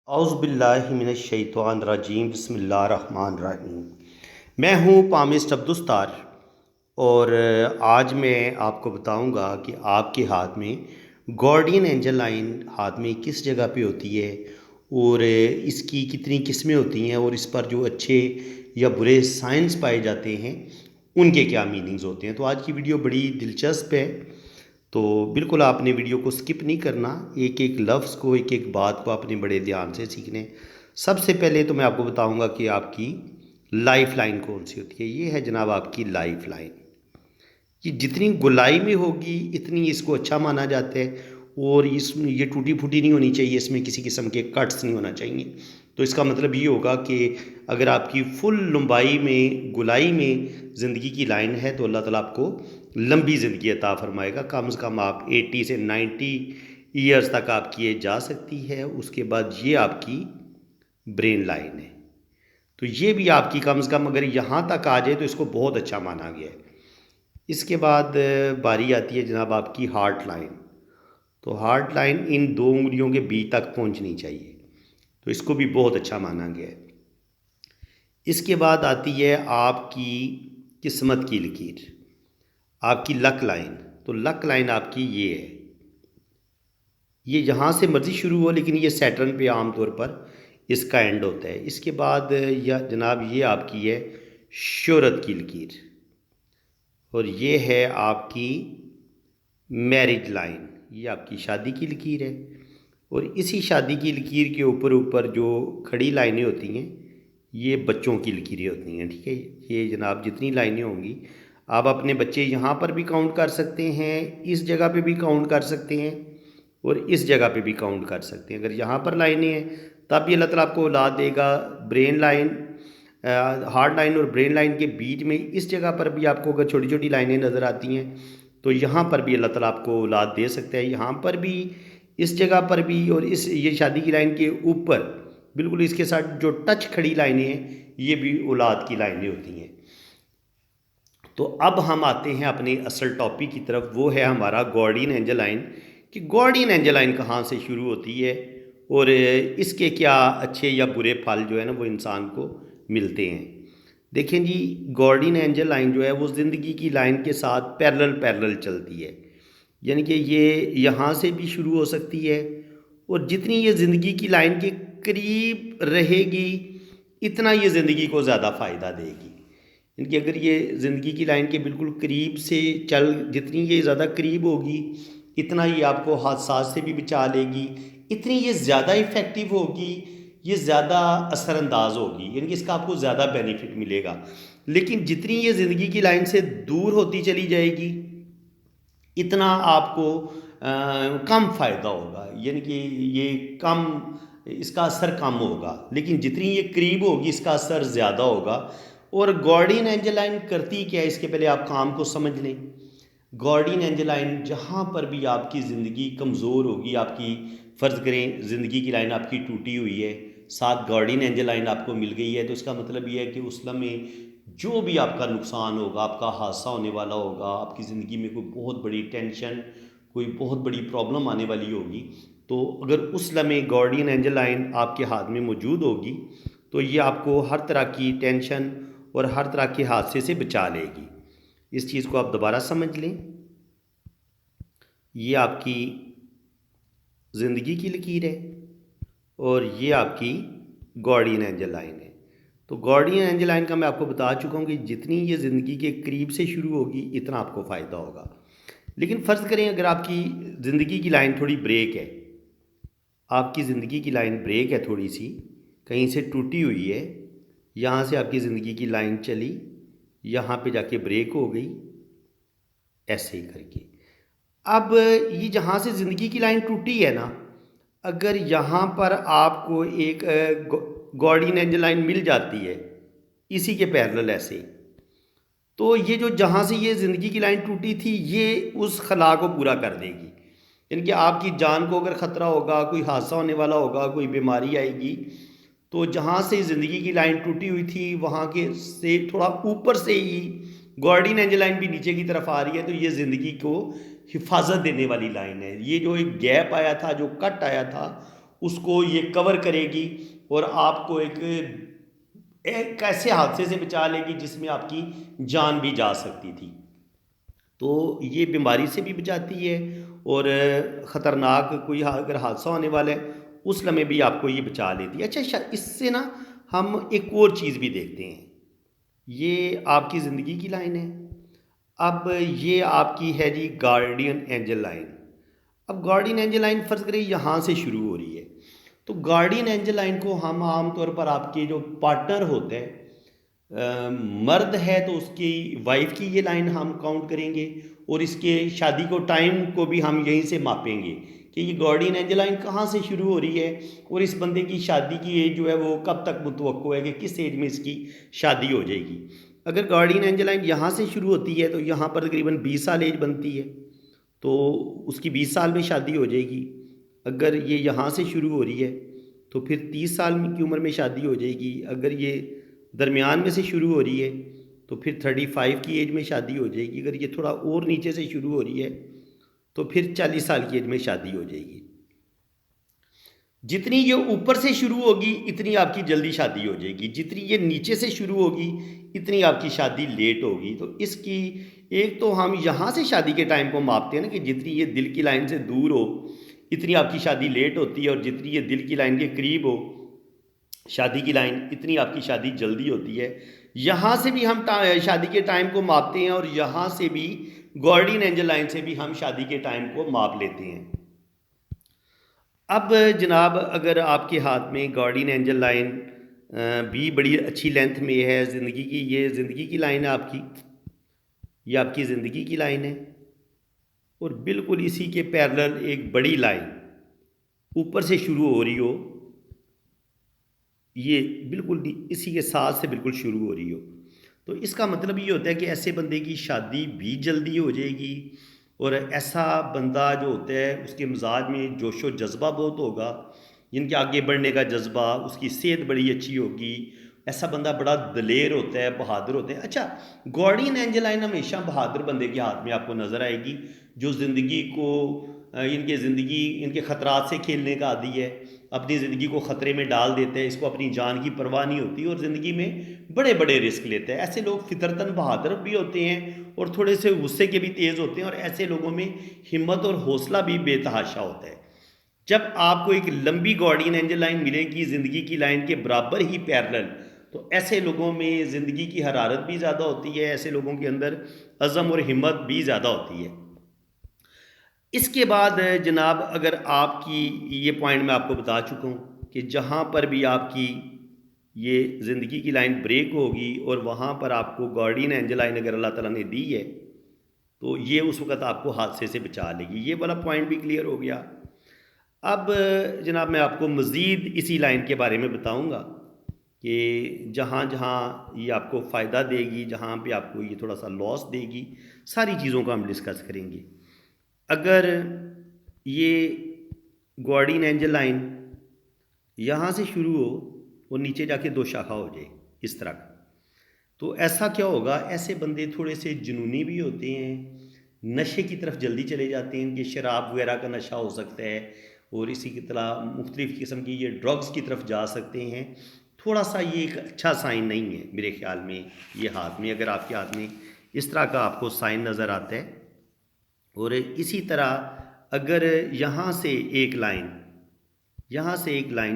औज़ुबिल्लाहिमिनश्शैतानिर्रजीम बिस्मिल्लाहिर्रहमानिर्रहीम। मैं हूँ पामिस्ट अब्दुस्तार और आज मैं आपको बताऊंगा कि आपके हाथ में गार्डियन एंजल लाइन हाथ में किस जगह पे होती है और इसकी कितनी किस्में होती हैं और इस पर जो अच्छे या बुरे साइंस पाए जाते हैं उनके क्या मीनिंग्स होते हैं। तो आज की वीडियो बड़ी दिलचस्प है, तो बिल्कुल आपने वीडियो को स्किप नहीं करना। एक एक लफ्ज़ को, एक एक बात को आपने बड़े ध्यान से सीखने। सबसे पहले तो मैं आपको बताऊंगा कि आपकी लाइफ लाइन कौन सी होती है। ये है जनाब आपकी लाइफ लाइन। ये जितनी गुलाई में होगी इतनी इसको अच्छा माना जाता है और इसमें ये टूटी फूटी नहीं होनी चाहिए, इसमें किसी किस्म के कट्स नहीं होना चाहिए। तो इसका मतलब ये होगा कि अगर आपकी फुल लंबाई में गुलाई में ज़िंदगी की लाइन है तो अल्लाह ताला आपको लंबी ज़िंदगी अता फरमाएगा। कम से कम आप 80 से 90 ईयर्स तक आपकी ये जा सकती है। उसके बाद ये आपकी ब्रेन लाइन है, तो ये भी आपकी कम से कम अगर यहाँ तक आ जाए तो इसको बहुत अच्छा माना गया है। इसके बाद बारी आती है जनाब आपकी हार्ट लाइन। तो हार्ट लाइन इन दो उंगलियों के बीच तक पहुंचनी चाहिए, तो इसको भी बहुत अच्छा माना गया है। इसके बाद आती है आपकी किस्मत की लकीर, आपकी लक लाइन। तो लक लाइन आपकी ये है, ये जहाँ से मर्ज़ी शुरू हो लेकिन ये सैटर्न पे आमतौर पर इसका एंड होता है। इसके बाद या जनाब ये आपकी है शोहरत की लकीर और ये है आपकी मैरिज लाइन, ये आपकी शादी की लकीर है। और इसी शादी की लकीर के ऊपर ऊपर जो खड़ी लाइनें होती हैं ये बच्चों की लकीरें होती हैं। ठीक है, ये जनाब जितनी लाइनें होंगी आप अपने बच्चे यहाँ पर भी काउंट कर सकते हैं, इस जगह पे भी काउंट कर सकते हैं और इस जगह पे भी काउंट कर सकते हैं। अगर यहाँ पर लाइनें हैं तब भी अल्लाह ताला आपको औलाद देगा। ब्रेन लाइन, हार्ट लाइन और ब्रेन लाइन के बीच में इस जगह पर भी आपको अगर छोटी छोटी लाइनें नज़र आती हैं तो यहाँ पर भी अल्लाह ताला आपको औलाद दे सकता है। यहाँ पर भी, इस जगह पर भी और इस ये शादी की लाइन के ऊपर बिल्कुल इसके साथ जो टच खड़ी लाइनें हैं ये भी औलाद की लाइनें होती हैं। तो अब हम आते हैं अपने असल टॉपिक की तरफ, वो है हमारा गार्डियन एंजल लाइन। कि गार्डियन एंजल लाइन कहाँ से शुरू होती है और इसके क्या अच्छे या बुरे फल जो है ना वो इंसान को मिलते हैं। देखें जी, गार्डियन एंजल लाइन जो है वो ज़िंदगी की लाइन के साथ पैरेलल पैरेलल चलती है, यानी कि ये यहाँ से भी शुरू हो सकती है और जितनी ये ज़िंदगी की लाइन के करीब रहेगी इतना ये ज़िंदगी को ज़्यादा फ़ायदा देगी। इनकी अगर ये ज़िंदगी की लाइन के बिल्कुल करीब से चल, जितनी ये ज़्यादा करीब होगी इतना ये आपको हादसा से भी बचा लेगी, इतनी ये ज़्यादा इफ़ेक्टिव होगी, ये ज़्यादा असरअंदाज होगी, यानी कि इसका आपको ज़्यादा बेनिफिट मिलेगा। लेकिन जितनी ये ज़िंदगी की लाइन से दूर होती चली जाएगी इतना आपको कम फ़ायदा होगा, यानी कि ये कम, इसका असर कम होगा। लेकिन जितनी ये करीब होगी इसका असर ज़्यादा होगा। और गार्डियन एंजल लाइन करती क्या है, इसके पहले आप काम को समझ लें। गार्डियन एंजल लाइन जहाँ पर भी आपकी ज़िंदगी कमज़ोर होगी, आपकी फ़र्ज़ करें ज़िंदगी की लाइन आपकी टूटी हुई है, साथ गार्डियन एंजल लाइन आपको मिल गई है, तो इसका मतलब ये है कि उस लम्हे जो भी आपका नुकसान होगा, आपका हादसा होने वाला होगा, आपकी ज़िंदगी में कोई बहुत बड़ी टेंशन, कोई बहुत बड़ी प्रॉब्लम आने वाली होगी, तो अगर उस लम्हे गार्डियन एंजल लाइन आपके हाथ में मौजूद होगी तो ये आपको हर तरह की टेंशन और हर तरह के हादसे से बचा लेगी। इस चीज़ को आप दोबारा समझ लें। ये आपकी ज़िंदगी की लकीर है और ये आपकी गार्डियन एंजल लाइन है। तो गार्डियन एंजल लाइन का मैं आपको बता चुका हूँ कि जितनी ये ज़िंदगी के करीब से शुरू होगी इतना आपको फ़ायदा होगा। लेकिन फ़र्ज़ करें अगर आपकी ज़िंदगी की लाइन थोड़ी ब्रेक है, आपकी ज़िंदगी की लाइन ब्रेक है, थोड़ी सी कहीं से टूटी हुई है, यहाँ से आपकी ज़िंदगी की लाइन चली, यहाँ पे जाके ब्रेक हो गई, ऐसे ही करके। अब ये जहाँ से ज़िंदगी की लाइन टूटी है ना, अगर यहाँ पर आपको एक गार्डियन एंजल लाइन मिल जाती है इसी के पैरेलल ऐसे, तो ये जो जहाँ से ये ज़िंदगी की लाइन टूटी थी ये उस खला को पूरा कर देगी। यानी कि आपकी जान को अगर ख़तरा होगा, कोई हादसा होने वाला होगा, कोई बीमारी आएगी, तो जहाँ से ज़िंदगी की लाइन टूटी हुई थी वहाँ के से थोड़ा ऊपर से ही गार्डियन एंजल लाइन भी नीचे की तरफ आ रही है, तो ये ज़िंदगी को हिफाजत देने वाली लाइन है। ये जो एक गैप आया था, जो कट आया था, उसको ये कवर करेगी और आपको एक ऐसे हादसे से बचा लेगी जिसमें आपकी जान भी जा सकती थी। तो ये बीमारी से भी बचाती है और ख़तरनाक कोई अगर हादसा होने वाला है उस लम्हे भी आपको ये बचा लेती है। अच्छा, इससे ना हम एक और चीज़ भी देखते हैं। ये आपकी ज़िंदगी की लाइन है। अब ये आपकी है जी गार्डियन एंजल लाइन। अब गार्डियन एंजल लाइन फ़र्ज़ करें यहाँ से शुरू हो रही है, तो गार्डियन एंजल लाइन को हम आम तौर पर आपके जो पार्टनर होते हैं, मर्द है तो उसकी वाइफ की ये लाइन हम काउंट करेंगे और इसके शादी को टाइम को भी हम यहीं से मापेंगे कि ये गार्डियन एंजल लाइन कहाँ से शुरू हो रही है और इस बंदे की शादी की एज जो है वो कब तक मुतवक्को है कि किस एज में इसकी शादी हो जाएगी। अगर गार्डियन एंजल लाइन यहाँ से शुरू होती है तो यहाँ पर तकरीबन 20 साल एज बनती है, तो उसकी 20 साल में शादी हो जाएगी। अगर ये यहाँ से शुरू हो रही है तो फिर 30 साल की उम्र में शादी हो जाएगी। अगर ये दरमियान में से शुरू हो रही है तो फिर 35 की एज में शादी हो जाएगी। अगर ये थोड़ा और नीचे से शुरू हो रही है तो फिर 40 साल की एज में शादी हो जाएगी। जितनी ये ऊपर से शुरू होगी इतनी आपकी जल्दी शादी हो जाएगी, जितनी ये नीचे से शुरू होगी इतनी आपकी शादी लेट होगी। तो इसकी एक तो हम यहाँ से शादी के टाइम को मापते हैं ना कि जितनी ये दिल की लाइन से दूर हो इतनी आपकी शादी लेट होती है और जितनी ये दिल की लाइन के करीब हो शादी की लाइन इतनी आपकी शादी जल्दी होती है। यहाँ से भी हम शादी के टाइम को मापते हैं और यहाँ से भी गार्डियन एंजल लाइन से भी हम शादी के टाइम को माप लेते हैं। अब जनाब अगर आपके हाथ में गार्डियन एंजल लाइन भी बड़ी अच्छी लेंथ में है ज़िंदगी की, ये ज़िंदगी की लाइन है आपकी, ये आपकी ज़िंदगी की लाइन है और बिल्कुल इसी के पैरेलल एक बड़ी लाइन ऊपर से शुरू हो रही हो, ये बिल्कुल इसी के साथ से बिल्कुल शुरू हो रही हो, तो इसका मतलब ये होता है कि ऐसे बंदे की शादी भी जल्दी हो जाएगी और ऐसा बंदा जो होता है उसके मिजाज में जोशो जज्बा बहुत होगा, जिनके आगे बढ़ने का जज्बा, उसकी सेहत बड़ी अच्छी होगी। ऐसा बंदा बड़ा दलेर होता है, बहादुर होता है। अच्छा, गार्डियन एंजल लाइन हमेशा बहादुर बंदे के हाथ में आपको नज़र आएगी जो ज़िंदगी को इनके ख़तरात से खेलने का आदी है, अपनी ज़िंदगी को ख़तरे में डाल देते हैं, इसको अपनी जान की परवाह नहीं होती और ज़िंदगी में बड़े बड़े रिस्क लेते हैं। ऐसे लोग फितरतन बहादुर भी होते हैं और थोड़े से गुस्से के भी तेज़ होते हैं और ऐसे लोगों में हिम्मत और हौसला भी बेतहाशा होता है। जब आपको एक लंबी गार्डियन एंजल लाइन मिलेगी ज़िंदगी की लाइन के बराबर ही पैरेलल, तो ऐसे लोगों में ज़िंदगी की हरारत भी ज़्यादा होती है, ऐसे लोगों के अंदर अज़म और हिम्मत भी ज़्यादा होती है। इसके बाद जनाब अगर आपकी ये पॉइंट मैं आपको बता चुका हूँ कि जहाँ पर भी आपकी ये ज़िंदगी की लाइन ब्रेक होगी और वहाँ पर आपको गार्डियन एंजल लाइन अगर अल्लाह ताला ने दी है तो ये उस वक़्त आपको हादसे से बचा लेगी। ये वाला पॉइंट भी क्लियर हो गया। अब जनाब मैं आपको मज़ीद इसी लाइन के बारे में बताऊँगा कि जहाँ जहाँ ये आपको फ़ायदा देगी, जहाँ पे आपको ये थोड़ा सा लॉस देगी, सारी चीज़ों को हम डिस्कस करेंगे। अगर ये गार्डियन एंजल लाइन यहाँ से शुरू हो और नीचे जाके दो शाखा हो जाए इस तरह का, तो ऐसा क्या होगा, ऐसे बंदे थोड़े से जुनूनी भी होते हैं, नशे की तरफ जल्दी चले जाते हैं। इनके शराब वगैरह का नशा हो सकता है और इसी की तरह मुख्तलिफ़ किस्म की ये ड्रग्स की तरफ जा सकते हैं। थोड़ा सा ये एक अच्छा साइन नहीं है मेरे ख़्याल में। ये हाथ में अगर आपके हाथ में इस तरह का आपको साइन नज़र आता है और इसी तरह अगर यहाँ से एक लाइन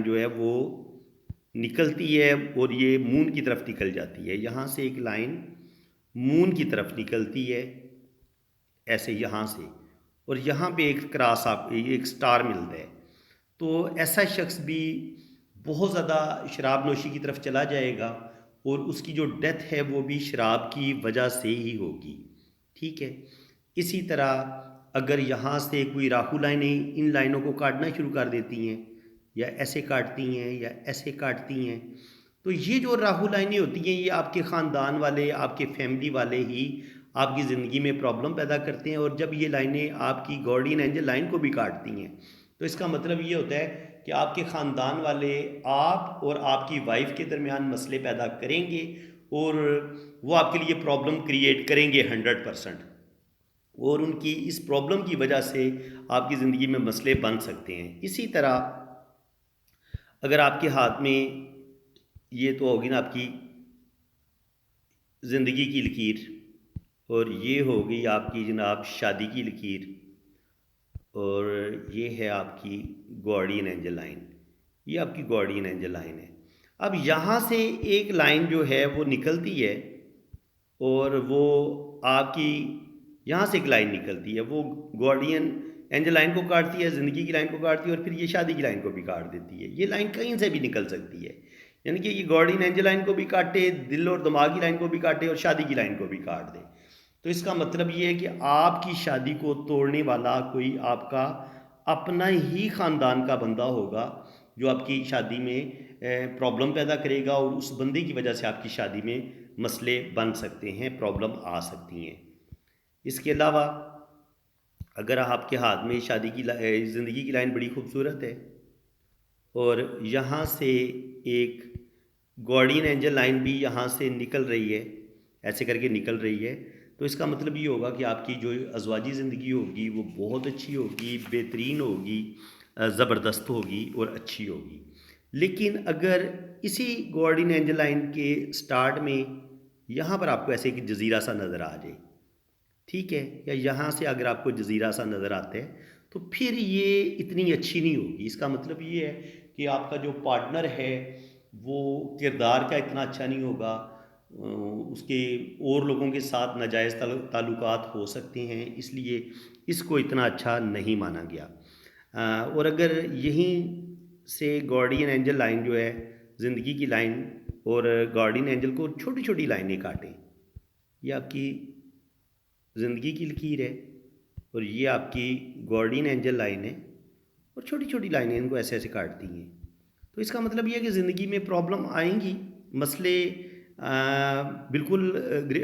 जो है वो निकलती है और ये मून की तरफ निकल जाती है, यहाँ से एक लाइन मून की तरफ निकलती है ऐसे यहाँ से, और यहाँ पे एक क्रॉस आप एक स्टार मिलता है, तो ऐसा शख्स भी बहुत ज़्यादा शराब नोशी की तरफ चला जाएगा और उसकी जो डेथ है वो भी शराब की वजह से ही होगी। ठीक है। इसी तरह अगर यहाँ से कोई राहु लाइनें इन लाइनों को काटना शुरू कर देती हैं या ऐसे काटती हैं या ऐसे काटती हैं, तो ये जो राहु लाइनें होती हैं ये आपके ख़ानदान वाले, आपके फैमिली वाले ही आपकी ज़िंदगी में प्रॉब्लम पैदा करते हैं। और जब ये लाइनें आपकी गार्डियन एंजल लाइन को भी काटती हैं तो इसका मतलब ये होता है कि आपके ख़ानदान वाले आप और आपकी वाइफ के दरमियान मसले पैदा करेंगे और वो आपके लिए प्रॉब्लम क्रिएट करेंगे 100%, और उनकी इस प्रॉब्लम की वजह से आपकी ज़िंदगी में मसले बन सकते हैं। इसी तरह अगर आपके हाथ में ये तो होगी ना आपकी ज़िंदगी की लकीर, और ये हो गई आपकी जनाब शादी की लकीर, और ये है आपकी गार्डियन एंजल लाइन। ये आपकी गार्डियन एंजल लाइन है। अब यहाँ से एक लाइन जो है वो निकलती है, और वो आपकी यहाँ से एक लाइन निकलती है, वो गार्डियन एंजल लाइन को काटती है, ज़िंदगी की लाइन को काटती है, और फिर ये शादी की लाइन को भी काट देती है। ये लाइन कहीं से भी निकल सकती है, यानी कि ये गार्डियन एंजल लाइन को भी काटे, दिल और दिमाग की लाइन को भी काटे, और शादी की लाइन को भी काट दे। तो इसका मतलब ये है कि आपकी शादी को तोड़ने वाला कोई आपका अपना ही ख़ानदान का बंदा होगा, जो आपकी शादी में प्रॉब्लम पैदा करेगा, और उस बंदे की वजह से आपकी शादी में मसले बन सकते हैं, प्रॉब्लम आ सकती हैं। इसके अलावा अगर आपके हाथ में शादी की ज़िंदगी की लाइन बड़ी खूबसूरत है, और यहाँ से एक गार्डियन एंजल लाइन भी यहाँ से निकल रही है, ऐसे करके निकल रही है, तो इसका मतलब ये होगा कि आपकी जो अज़वाजी ज़िंदगी होगी वो बहुत अच्छी होगी, बेहतरीन होगी, ज़बरदस्त होगी और अच्छी होगी। लेकिन अगर इसी गार्डियन एंजल लाइन के स्टार्ट में यहाँ पर आपको ऐसे एक जज़ीरा सा नज़र आ जाए, ठीक है, या यहाँ से अगर आपको जज़ीरा सा नज़र आता है, तो फिर ये इतनी अच्छी नहीं होगी। इसका मतलब ये है कि आपका जो पार्टनर है वो किरदार का इतना अच्छा नहीं होगा, उसके और लोगों के साथ नाजायज़ ताल्लुकात हो सकते हैं, इसलिए इसको इतना अच्छा नहीं माना गया। और अगर यहीं से गार्डियन एंजल लाइन जो है, ज़िंदगी की लाइन, और गार्डियन एंजल को छोटी छोटी लाइनें काटें, ये आपकी ज़िंदगी की लकीर है, और ये आपकी गार्डियन एंजल लाइन है, और छोटी छोटी लाइनें इनको ऐसे ऐसे काटती हैं। तो इसका मतलब ये है कि ज़िंदगी में प्रॉब्लम आएंगी, मसले बिल्कुल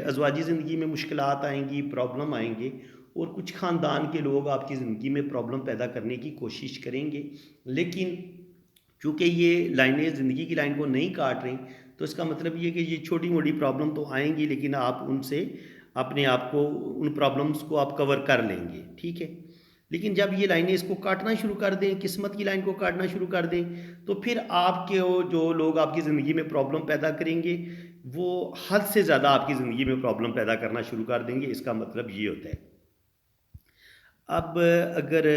अज़वाजी ज़िंदगी में मुश्किलात आएंगी, प्रॉब्लम आएंगे, और कुछ ख़ानदान के लोग आपकी ज़िंदगी में प्रॉब्लम पैदा करने की कोशिश करेंगे। लेकिन चूँकि ये लाइनें ज़िंदगी की लाइन को नहीं काट रही, तो इसका मतलब ये कि ये छोटी मोटी प्रॉब्लम तो आएंगी, लेकिन आप उनसे अपने आप को, उन प्रॉब्लम्स को आप कवर कर लेंगे, ठीक है। लेकिन जब ये लाइनें इसको काटना शुरू कर दें, किस्मत की लाइन को काटना शुरू कर दें, तो फिर आपके वो जो लोग आपकी ज़िंदगी में प्रॉब्लम पैदा करेंगे, वो हद से ज़्यादा आपकी ज़िंदगी में प्रॉब्लम पैदा करना शुरू कर देंगे। इसका मतलब ये होता है। अब अगर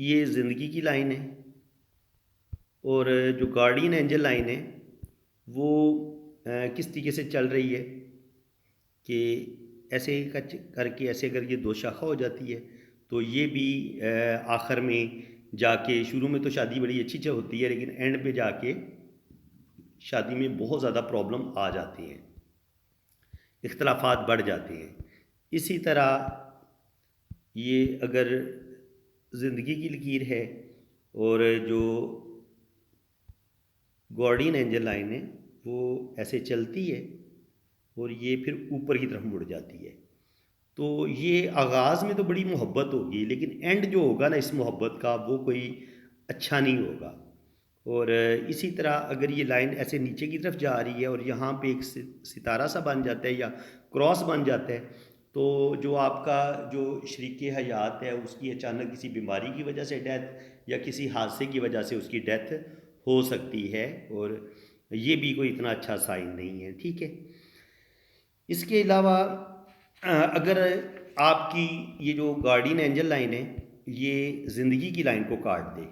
ये ज़िंदगी की लाइन है, और जो गार्डियन एंजल लाइन है वो किस तरीके से चल रही है कि ऐसे करके, ऐसे अगर ये दो शाखा हो जाती है, तो ये भी आखिर में जाके, शुरू में तो शादी बड़ी अच्छी होती है, लेकिन एंड पे जाके शादी में बहुत ज़्यादा प्रॉब्लम आ जाती हैं, इख्तलाफात बढ़ जाते हैं। इसी तरह ये अगर ज़िंदगी की लकीर है, और जो गार्डियन एंजल लाइन है वो ऐसे चलती है, और ये फिर ऊपर की तरफ मुड़ जाती है, तो ये आगाज़ में तो बड़ी मोहब्बत होगी, लेकिन एंड जो होगा ना इस मोहब्बत का, वो कोई अच्छा नहीं होगा। और इसी तरह अगर ये लाइन ऐसे नीचे की तरफ जा रही है, और यहाँ पे एक सितारा सा बन जाता है या क्रॉस बन जाता है, तो जो आपका जो शरीके हयात है उसकी अचानक किसी बीमारी की वजह से डेथ, या किसी हादसे की वजह से उसकी डेथ हो सकती है, और ये भी कोई इतना अच्छा साइन नहीं है, ठीक है। इसके अलावा अगर आपकी ये जो गार्डियन एंजल लाइन है ये ज़िंदगी की लाइन को काट दे,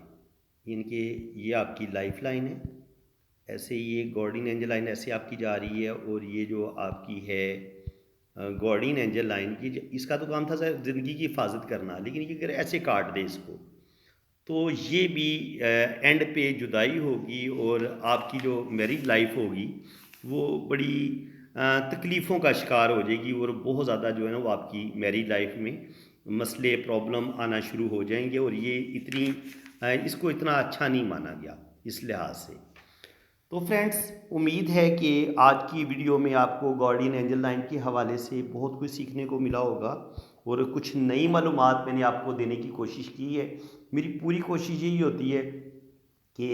यानी कि ये आपकी लाइफ लाइन है, ऐसे ये गार्डियन एंजल लाइन ऐसे आपकी जा रही है, और ये जो आपकी है गार्डियन एंजल लाइन की, इसका तो काम था सर ज़िंदगी की हिफाजत करना, लेकिन ये अगर ऐसे काट दे इसको, तो ये भी एंड पे जुदाई होगी, और आपकी जो मैरिज लाइफ होगी वो बड़ी तकलीफ़ों का शिकार हो जाएगी, और बहुत ज़्यादा जो है ना वो आपकी मैरिज लाइफ में मसले प्रॉब्लम आना शुरू हो जाएंगे, और ये इतनी इसको इतना अच्छा नहीं माना गया इस लिहाज से। तो फ्रेंड्स, उम्मीद है कि आज की वीडियो में आपको गार्डियन एंजल लाइन के हवाले से बहुत कुछ सीखने को मिला होगा, और कुछ नई मालूमात मैंने आपको देने की कोशिश की है। मेरी पूरी कोशिश यही होती है कि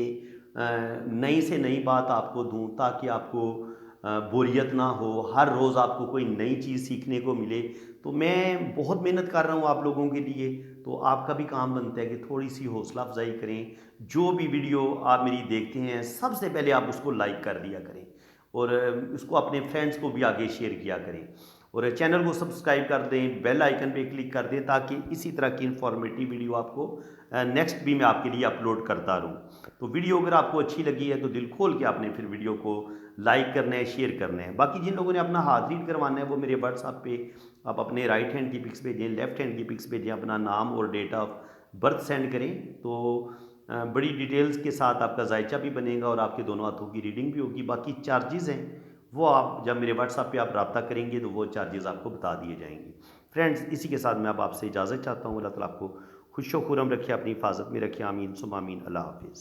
नई से नई बात आपको दूं, ताकि आपको बोरियत ना हो, हर रोज़ आपको कोई नई चीज़ सीखने को मिले। तो मैं बहुत मेहनत कर रहा हूँ आप लोगों के लिए, तो आपका भी काम बनता है कि थोड़ी सी हौसला अफजाई करें। जो भी वीडियो आप मेरी देखते हैं सबसे पहले आप उसको लाइक कर दिया करें और उसको अपने फ्रेंड्स को भी आगे शेयर किया करें और चैनल को सब्सक्राइब कर दें, बेल आइकन पे क्लिक कर दें ताकि इसी तरह की इंफॉर्मेटिव वीडियो आपको नेक्स्ट भी मैं आपके लिए अपलोड करता रहूँ। तो वीडियो अगर आपको अच्छी लगी है तो दिल खोल के आपने फिर वीडियो को लाइक करना है, शेयर करना है। बाकी जिन लोगों ने अपना हाथ रीड करवाना है वो मेरे व्हाट्सएप पे आप अपने राइट हैंड की पिक्स भेजें, लेफ्ट हैंड की पिक्स भेजें, अपना नाम और डेट ऑफ बर्थ सेंड करें तो बड़ी डिटेल्स के साथ आपका जायचा भी बनेगा और आपके दोनों हाथों की रीडिंग भी होगी। बाकी चार्जेज़ हैं वो आप जब मेरे व्हाट्सएप पे आप रब्ता करेंगे तो वो चार्जेज़ आपको बता दिए जाएंगे। फ्रेंड्स, इसी के साथ मैं अब आपसे इजाज़त चाहता हूँ। अल्लाह ताला आपको खुश खुरम रखे, अपनी हिफाजत में रखे। आमीन सुम आमीन। अल्लाह हाफिज़।